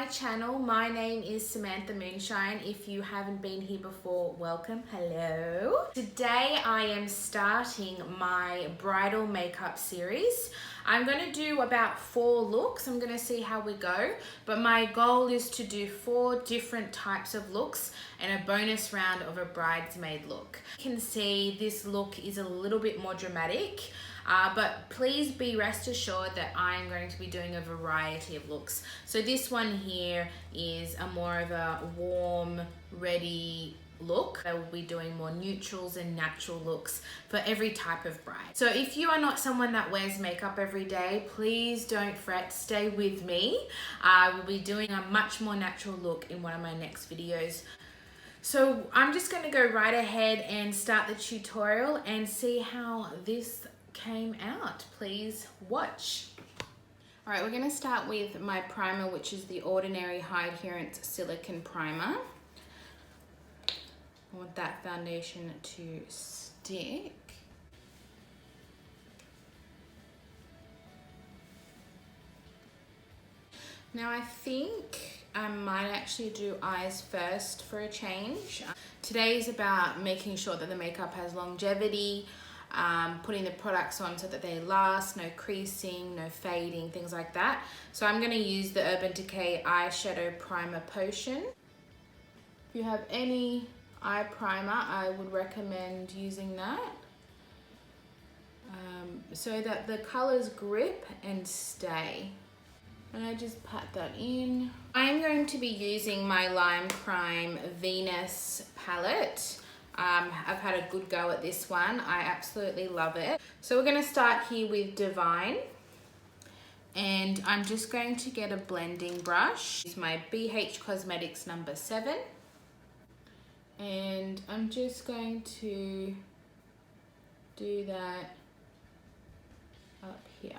channel. My name is Samantha Moonshine. If you haven't been here before, welcome. Hello. Today I am starting my bridal makeup series. I'm going to do about 4 looks. I'm going to see how we go, but my goal is to do 4 different types of looks and a bonus round of a bridesmaid look. You can see this look is a little bit more dramatic. But please be rest assured that I'm going to be doing a variety of looks. So this one here is a more of a warm, ready look. I will be doing more neutrals and natural looks for every type of bride. So if you are not someone that wears makeup every day, please don't fret, stay with me. I will be doing a much more natural look in one of my next videos. So I'm just going to go right ahead and start the tutorial and see how this came out. Please watch. All right, we're going to start with my primer, which is the Ordinary High Adherence Silicone Primer. I want that foundation to stick. Now I think I might actually do eyes first for a change. Today is about making sure that the makeup has longevity, putting the products on so that they last, no creasing, no fading, things like that. So I'm going to use the Urban Decay Eyeshadow Primer Potion. If you have any eye primer, I would recommend using that so that the colors grip and stay. And I just pat that in. I'm going to be using my Lime Crime Venus palette. I've had a good go at this one. I absolutely love it. So we're going to start here with Divine. And I'm just going to get a blending brush. Use my BH Cosmetics number 7. And I'm just going to do that up here.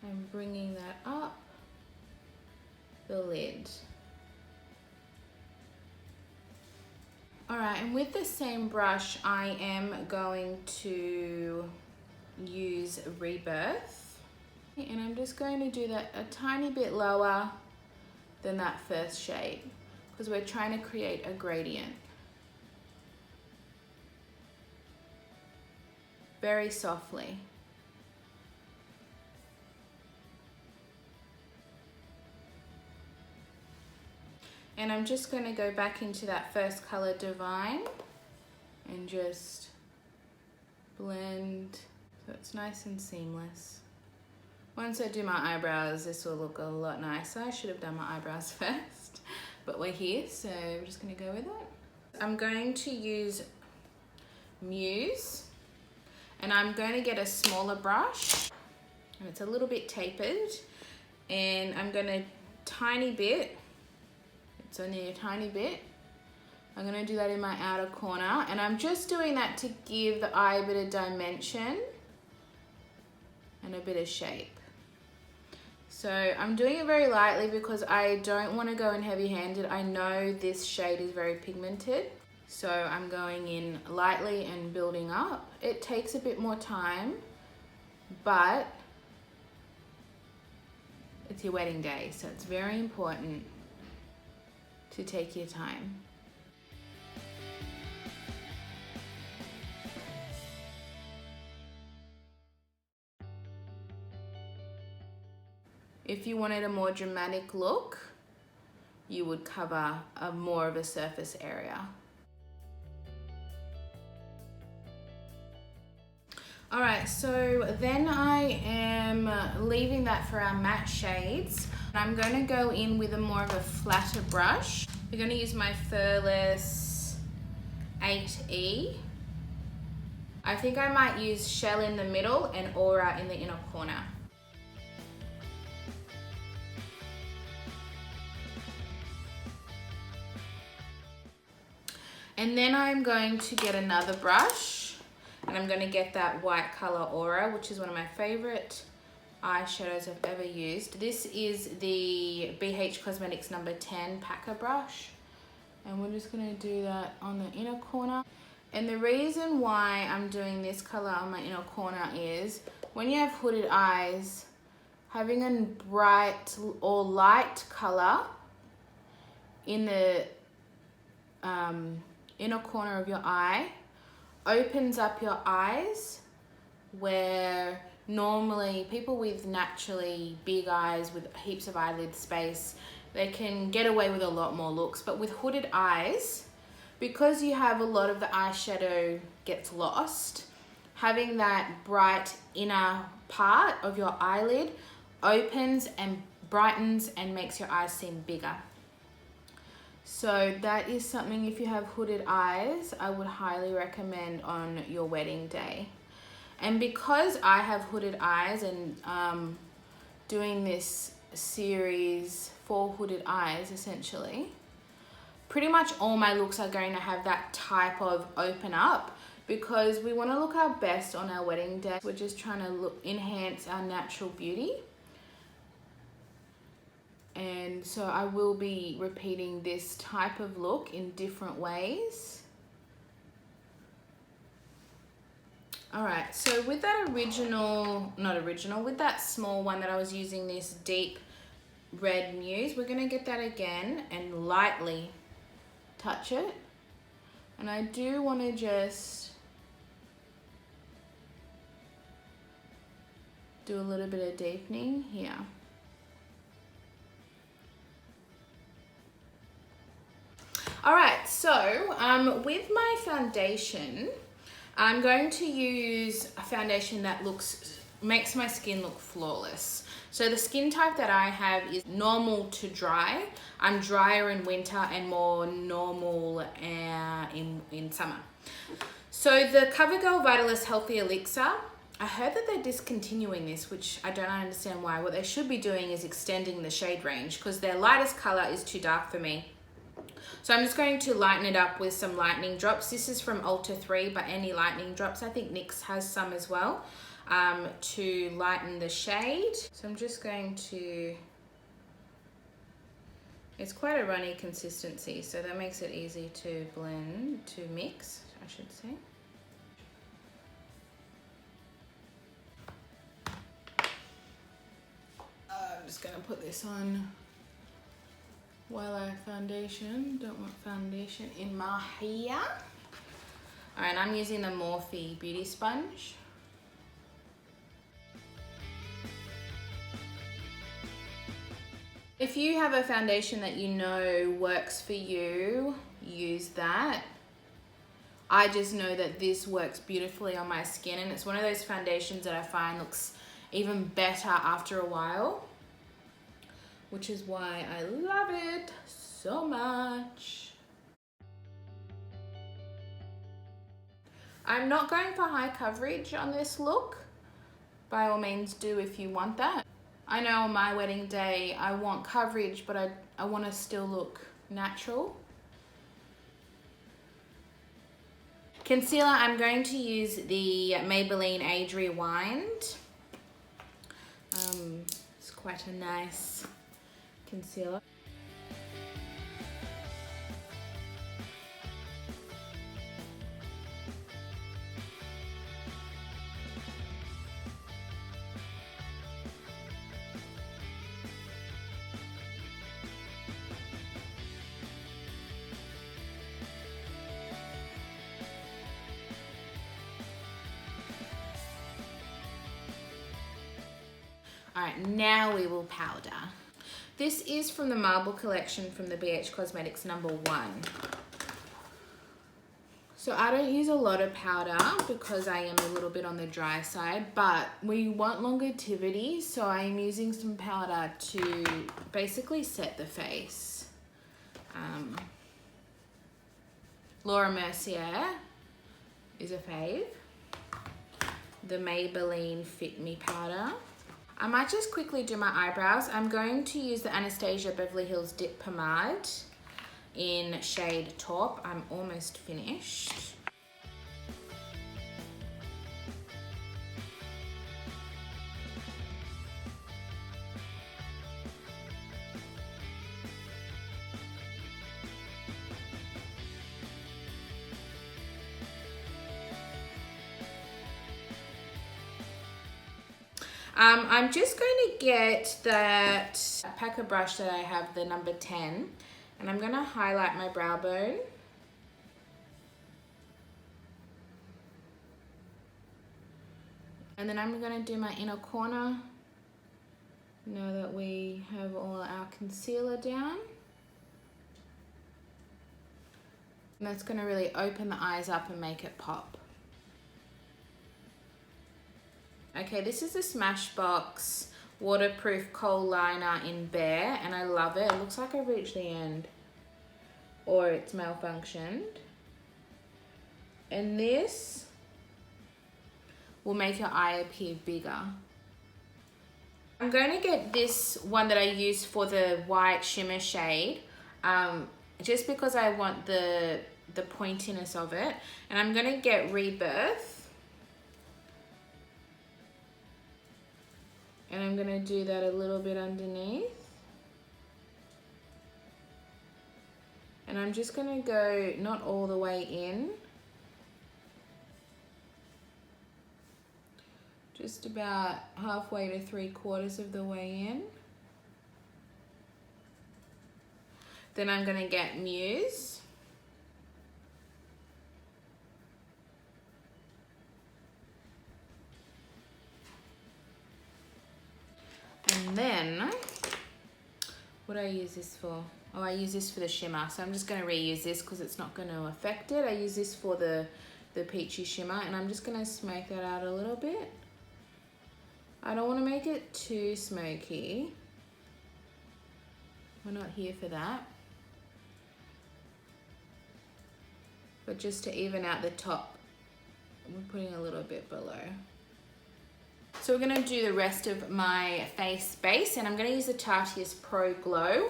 I'm bringing that up the lid. All right, and with the same brush, I am going to use Rebirth. And I'm just going to do that a tiny bit lower than that first shade because we're trying to create a gradient. Very softly. And I'm just going to go back into that first color, Divine, and just blend so it's nice and seamless. Once I do my eyebrows, this will look a lot nicer. I should have done my eyebrows first, but we're here, so I'm just going to go with it. I'm going to use Muse, and I'm going to get a smaller brush, and it's a little bit tapered, and I'm going to tiny bit. It's only a tiny bit. I'm going to do that in my outer corner, and I'm just doing that to give the eye a bit of dimension and a bit of shape. So I'm doing it very lightly because I don't want to go in heavy-handed. I know this shade is very pigmented, so I'm going in lightly and building up. It takes a bit more time, but it's your wedding day, so it's very important to take your time. If you wanted a more dramatic look, you would cover more of a surface area. All right, so then I am leaving that for our matte shades. I'm going to go in with a more of a flatter brush. We're going to use my Furless 8E. I think I might use Shell in the middle and Aura in the inner corner. And then I'm going to get another brush, and I'm going to get that white color Aura, which is one of my favorite eyeshadows I've ever used. This is the BH Cosmetics number 10 Packer brush, and we're just going to do that on the inner corner. And the reason why I'm doing this color on my inner corner is when you have hooded eyes, having a bright or light color in the inner corner of your eye opens up your eyes, where normally people with naturally big eyes with heaps of eyelid space, they can get away with a lot more looks. But with hooded eyes, because you have a lot of the eyeshadow gets lost, having that bright inner part of your eyelid opens and brightens and makes your eyes seem bigger. So that is something, if you have hooded eyes, I would highly recommend on your wedding day. And because I have hooded eyes and doing this series for hooded eyes essentially, pretty much all my looks are going to have that type of open up, because we want to look our best on our wedding day. We're just trying to enhance our natural beauty. And so I will be repeating this type of look in different ways. All right, so with that with that small one that I was using, this deep red mousse, we're gonna get that again and lightly touch it. And I do want to just do a little bit of deepening here. All right, so with my foundation, I'm going to use a foundation that makes my skin look flawless. So the skin type that I have is normal to dry. I'm drier in winter and more normal in summer. So the CoverGirl Vitalist Healthy Elixir, I heard that they're discontinuing this, which I don't understand why. What they should be doing is extending the shade range, because their lightest color is too dark for me. So I'm just going to lighten it up with some lightening drops. This is from Ulta 3, but any lightening drops, I think NYX has some as well, to lighten the shade. So I'm just going to, it's quite a runny consistency, so that makes it easy to blend, to mix, I should say. I'm just gonna put this on while I foundation. Don't want foundation in my hair. All right, I'm using the Morphe Beauty Sponge. If you have a foundation that you know works for you, use that. I just know that this works beautifully on my skin, and it's one of those foundations that I find looks even better after a while, which is why I love it so much. I'm not going for high coverage on this look. By all means do if you want that. I know on my wedding day I want coverage, but I want to still look natural. Concealer, I'm going to use the Maybelline Age Rewind. It's quite a nice concealer. All right, now we will powder. This is from the Marble Collection from the BH Cosmetics #1. So I don't use a lot of powder because I am a little bit on the dry side, but we want longevity, so I'm using some powder to basically set the face. Laura Mercier is a fave. The Maybelline Fit Me powder. I might just quickly do my eyebrows. I'm going to use the Anastasia Beverly Hills Dip Pomade in shade Taupe. I'm almost finished. I'm just going to get that packer brush that I have, the number 10, and I'm going to highlight my brow bone. And then I'm going to do my inner corner now that we have all our concealer down. And that's going to really open the eyes up and make it pop. Okay, this is the Smashbox waterproof kohl liner in Bare, and I love it. It looks like I've reached the end, or it's malfunctioned. And this will make your eye appear bigger. I'm going to get this one that I use for the white shimmer shade, just because I want the pointiness of it. And I'm going to get Rebirth. And I'm going to do that a little bit underneath. And I'm just going to go not all the way in. Just about halfway to 3/4 of the way in. Then I'm going to get Muse. And then, what do I use this for? Oh, I use this for the shimmer. So I'm just going to reuse this because it's not going to affect it. I use this for the peachy shimmer, and I'm just going to smoke that out a little bit. I don't want to make it too smoky. We're not here for that. But just to even out the top, we're putting a little bit below. So we're going to do the rest of my face base, and I'm going to use the Tarteist Pro Glow.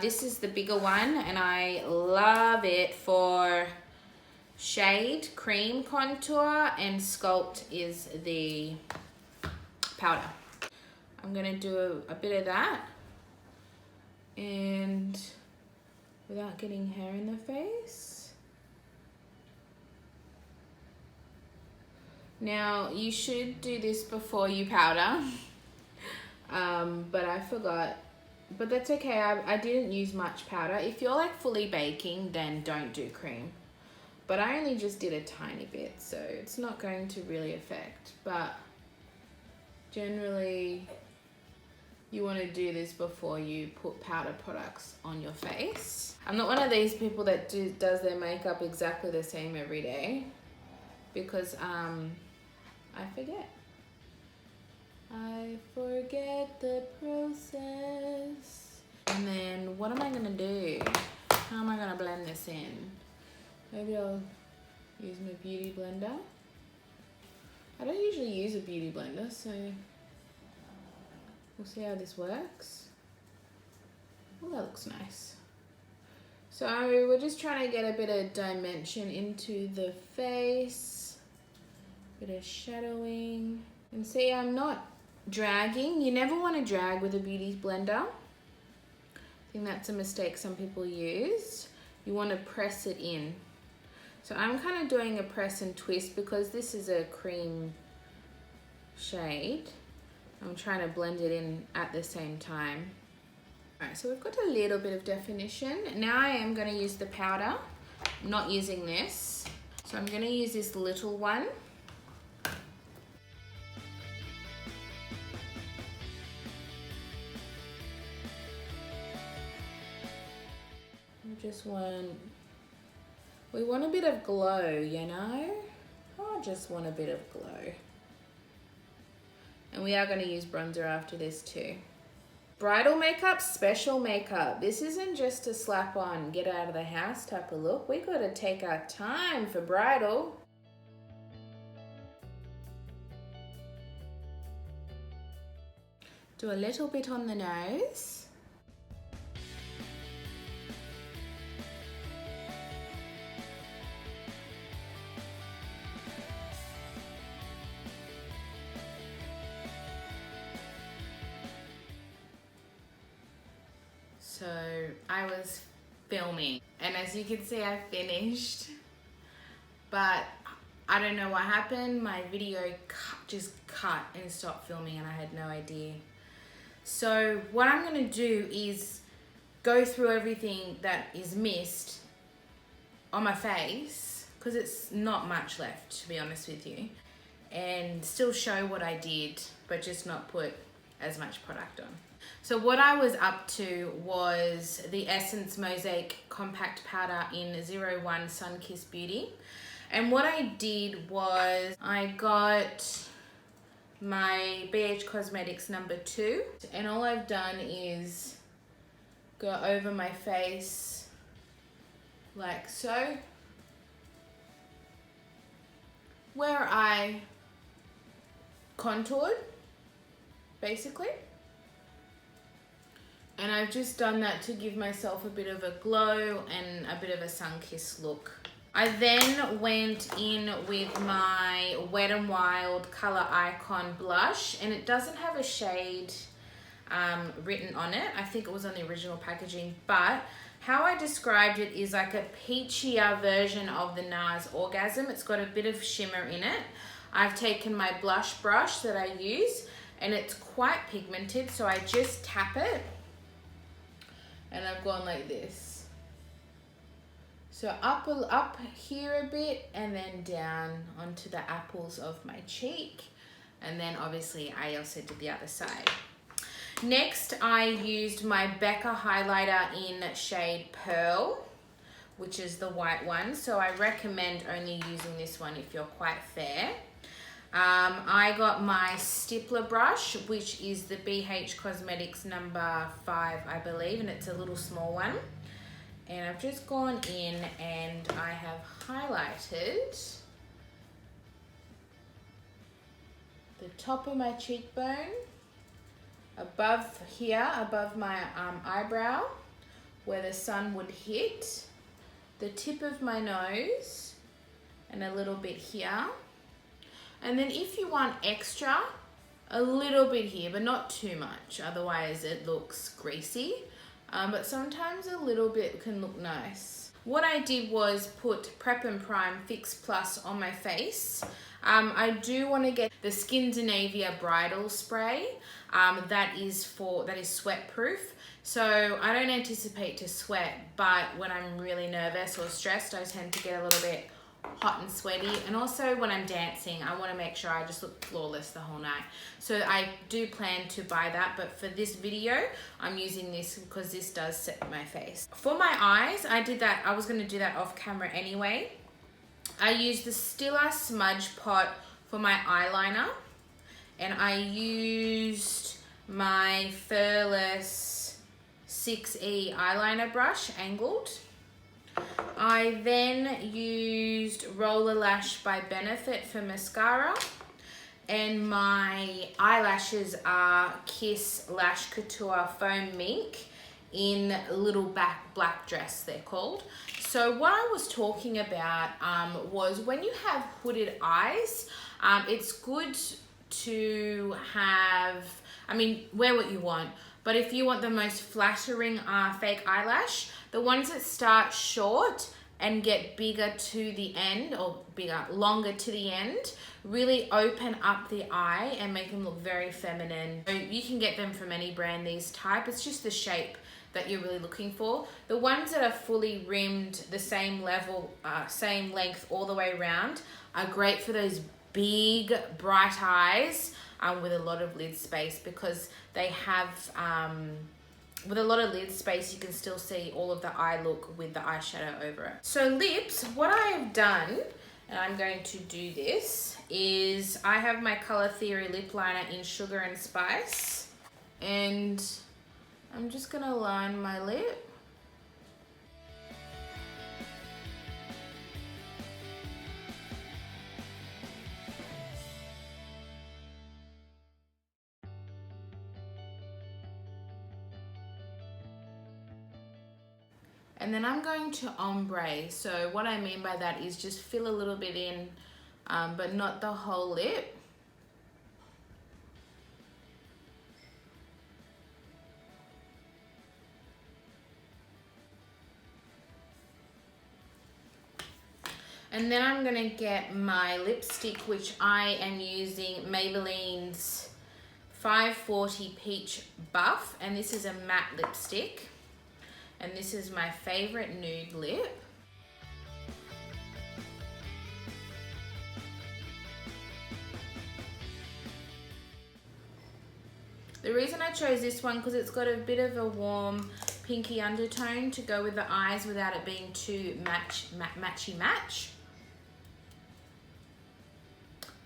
This is the bigger one, and I love it for shade, cream contour, and sculpt is the powder. I'm going to do a bit of that, and without getting hair in the face. Now, you should do this before you powder, but I forgot. But that's okay, I didn't use much powder. If you're like fully baking, then don't do cream. But I only just did a tiny bit, so it's not going to really affect. But generally, you want to do this before you put powder products on your face. I'm not one of these people that does their makeup exactly the same every day, because I forget. I forget the process. And then what am I gonna do? How am I gonna blend this in? Maybe I'll use my beauty blender. I don't usually use a beauty blender, so we'll see how this works. Oh, that looks nice. So we're just trying to get a bit of dimension into the face. Bit of shadowing. And see, I'm not dragging. You never want to drag with a beauty blender. I think that's a mistake some people use. You want to press it in. So I'm kind of doing a press and twist because this is a cream shade. I'm trying to blend it in at the same time. Alright, so we've got a little bit of definition. Now I am going to use the powder. I'm not using this. So I'm going to use this little one. We want a bit of glow, you know? I just want a bit of glow. And we are going to use bronzer after this too. Bridal makeup, special makeup. This isn't just a slap on, get out of the house type of look. We got to take our time for bridal. Do a little bit on the nose. So I was filming, and as you can see, I finished, but I don't know what happened. My video just cut and stopped filming and I had no idea. So what I'm gonna do is go through everything that is missed on my face, because it's not much left, to be honest with you, and still show what I did, but just not put as much product on. So what I was up to was the Essence Mosaic Compact Powder in 01 Sunkissed Beauty. And what I did was I got my BH Cosmetics number 2, and all I've done is go over my face like so, where I contoured basically. And I've just done that to give myself a bit of a glow and a bit of a sun-kissed look. I then went in with my Wet n Wild Color Icon blush, and it doesn't have a shade written on it. I think it was on the original packaging, but how I described it is like a peachier version of the NARS Orgasm. It's got a bit of shimmer in it. I've taken my blush brush that I use, and it's quite pigmented, so I just tap it. And I've gone like this. So up here a bit, and then down onto the apples of my cheek. And then obviously I also did the other side. Next, I used my Becca highlighter in shade Pearl, which is the white one. So I recommend only using this one if you're quite fair. I got my stippler brush, which is the BH Cosmetics number 5, I believe, and it's a little small one. And I've just gone in and I have highlighted the top of my cheekbone, above here, above my eyebrow, where the sun would hit, the tip of my nose, and a little bit here. And then if you want extra, a little bit here, but not too much, otherwise it looks greasy. But sometimes a little bit can look nice. What I did was put Prep and Prime Fix Plus on my face. I do want to get the Skindinavia Bridal Spray. That is sweat proof. So I don't anticipate to sweat, but when I'm really nervous or stressed, I tend to get a little bit hot and sweaty. And also when I'm dancing, I want to make sure I just look flawless the whole night. So I do plan to buy that, but for this video, I'm using this because this does set my face. For my eyes, I was going to do that off camera anyway. I used the Stila Smudge Pot for my eyeliner, and I used my Furless 6E eyeliner brush, angled. I then used Roller Lash by Benefit for mascara, and my eyelashes are Kiss Lash Couture Foam Mink in Little Black Dress, they're called. So what I was talking about was when you have hooded eyes, it's good to have, wear what you want, but if you want the most flattering fake eyelash, the ones that start short and get bigger to the end, or longer to the end, really open up the eye and make them look very feminine. So you can get them from any brand, these type. It's just the shape that you're really looking for. The ones that are fully rimmed, the same level, same length all the way around, are great for those big, bright eyes with a lot of lid space, because they have, with a lot of lid space, you can still see all of the eye look with the eyeshadow over it. So lips, what I have done, and I'm going to do this, is I have my Color Theory lip liner in Sugar and Spice, and I'm just gonna line my lip. And then I'm going to ombre. So what I mean by that is just fill a little bit in, but not the whole lip. And then I'm gonna get my lipstick, which I am using Maybelline's 540 Peach Buff, and this is a matte lipstick. And this is my favorite nude lip. The reason I chose this one because it's got a bit of a warm pinky undertone to go with the eyes without it being too matchy match.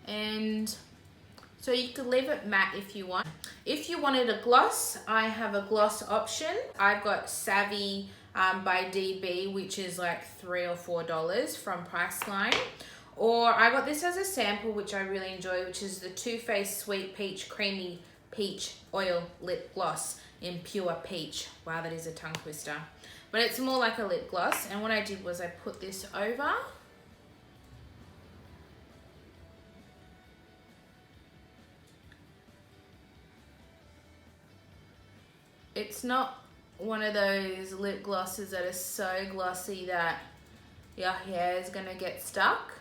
And so you could leave it matte if you want. If you wanted a gloss, I have a gloss option. I've got Savvy by DB, which is like $3 or $4 from Priceline. Or I got this as a sample, which I really enjoy, which is the Too Faced Sweet Peach Creamy Peach Oil Lip Gloss in Pure Peach. Wow, that is a tongue twister. But it's more like a lip gloss. And what I did was I put this over. It's not one of those lip glosses that are so glossy that your hair is gonna get stuck.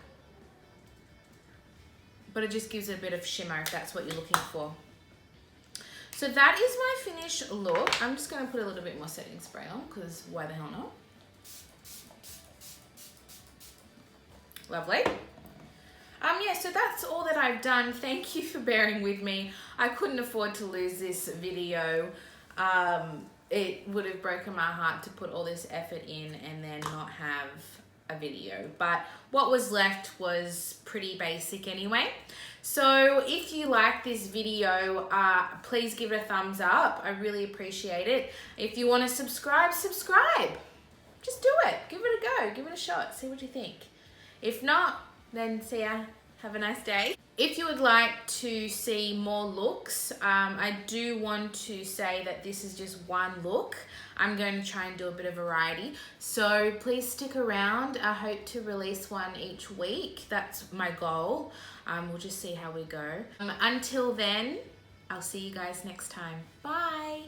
But it just gives it a bit of shimmer if that's what you're looking for. So that is my finished look. I'm just going to put a little bit more setting spray on because why the hell not? Lovely. Yeah, so that's all that I've done. Thank you for bearing with me. I couldn't afford to lose this video. It would have broken my heart to put all this effort in and then not have a video. But what was left was pretty basic anyway. So if you like this video, please give it a thumbs up. I really appreciate it. If you want to subscribe, subscribe. Just do it. Give it a go. Give it a shot. See what you think. If not, then see ya. Have a nice day. If you would like to see more looks, I do want to say that this is just one look. I'm going to try and do a bit of variety. So please stick around. I hope to release one each week. That's my goal. We'll just see how we go. Until then, I'll see you guys next time. Bye.